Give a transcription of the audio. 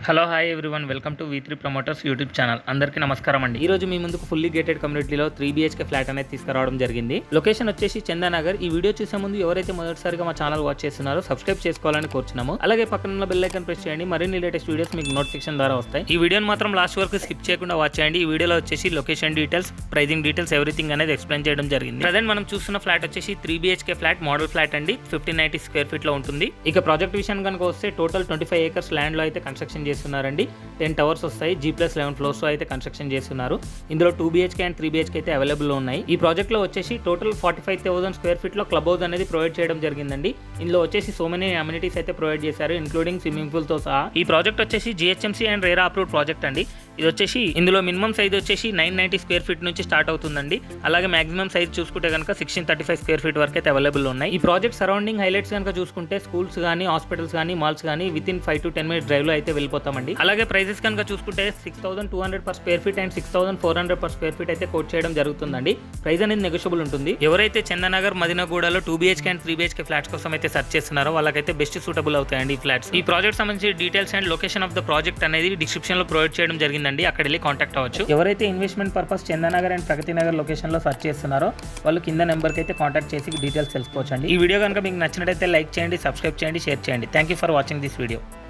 Hello hi everyone, welcome to V3 promoters YouTube channel. అందరికీ నమస్కారం అండి. ఈ రోజు మీ ముందుకు ఫుల్లీ గేటెడ్ కమ్యూనిటీలో 3 BHK ఫ్లాట్ అనేది తీసుకురావడం జరిగింది. లొకేషన్ వచ్చేసి చందానగర్. ఈ వీడియో చూసే ముందు ఎవరైతే మొదటిసారిగా మా ఛానల్ వాచ్ చేస్తున్నారో సబ్స్క్రైబ్ చేసుకోవాలని కోరుచున్నాము. అలాగే పక్కన ఉన్న బెల్ ఐకాన్ ప్రెస్ చేయండి, మరిన్ని లేటెస్ట్ వీడియోస్ మీకు నోటిఫికేషన్ ద్వారా వస్తాయి. ఈ వీడియోని మాత్రం లాస్ట్ వరకు స్కిప్ చేయకుండా వాచ్ చేయండి. ఈ వీడియోలో వచ్చేసి location details, pricing details, everything అనేది ఎక్స్ప్లెయిన్ చేయడం జరిగింది. ప్రజెంట్ మనం చూస్తున్న ఫ్లాట్ వచ్చేసి 3 BHK ఫ్లాట్, మోడల్ ఫ్లాట్ అండి. 1590 స్క్వేర్ ఫీట్ లో ఉంటుంది. ఇక ప్రాజెక్ట్ విషయానికి కనుక వస్తే టోటల్ 25 acres ల్యాండ్ లో అయితే కన్స్ట్రక్షన్ చేస్తున్నారండి. 10 towers వస్తాయి. G+11 ఫ్లోర్స్ అయితే కన్స్ట్రక్షన్ చేస్తున్నారు. ఇందులో 2 BHK అండ్ 3 BHK అయితే అవైలబుల్ ఉన్నాయి. ఈ ప్రాజెక్ట్ లో వచ్చేసి టోటల్ 45,000 స్క్వేర్ ఫీట్ లో క్లబ్ హౌస్ అనేది ప్రొవైడ్ చేయడం జరిగిందండి. ఇందులో వచ్చేసి సో మెనీ అమ్యూనిటీస్ అయితే ప్రొవైడ్ చేశారు, ఇంక్లూడింగ్ స్విమ్మింగ్ పూల్ తో సహా. ఈ ప్రాజెక్ట్ వచ్చేసి GHMC and RERA approved project అండి. ఇది వచ్చేసి ఇందులో మినిమం సైజ్ వచ్చేసి 990 స్క్వేర్ ఫీట్ నుంచి స్టార్ట్ అవుతుందండి. అలాగే మాక్సిమం సైజ్ చూసుకుంటే కనుక 1635 స్క్వేర్ ఫీట్ వరకు అయితే అవైలబుల్ ఉన్నాయి. ఈ ప్రాజెక్ట్ సరౌండింగ్ హైలైట్స్ కనుక చూసుకుంటే స్కూల్స్ కానీ, హాస్పిటల్స్ కానీ, మాల్స్ కానీ వితిన్ 5 to 10 minutes డ్రైవ్ లో అయితే వెళ్ళిపోతామండి. అలాగే ప్రైజెస్ కనుక చూసుకుంటే 6200 per square feet and 6400 per square feet అయితే కోట్ చేయడం జరుగుతుందండి. ప్రైస్ అనేది నెగోషియబుల్ ఉంటుంది. ఎవరైతే చందనగర్, మదినగూడలో 2 BHK అండ్ 3 BHK ఫ్లాట్స్ కోసం అయితే సర్చ్ చేస్తున్నారో వాళ్ళకైతే బెస్ట్ సూటబుల్ అవుతాయండి ఈ ఫ్లాట్స్. ఈ ప్రాజెక్ట్ సంబంధించి details and location of the project అనేది డిస్క్రిప్షన్ లో ప్రొవైడ్ చేయడం జరిగిందండి. అక్కడ వెళ్ళి కాంటాక్ట్ అవ్వచ్చు. ఎవరైతే investment purpose Chandanagar and Pragathi Nagar location లో సర్చ్ చేస్తున్నారో వాళ్ళు కింద నెంబర్ కి అయితే కాంటాక్ట్ చేసి డీటెయిల్స్ తెలుసుకోవచ్చండి. ఈ వీడియో కనుక మీకు నచ్చినట్లయితే లైక్ చేయండి, సబ్స్క్రైబ్ చేయండి, షేర్ చేయండి. Thank you for watching this video.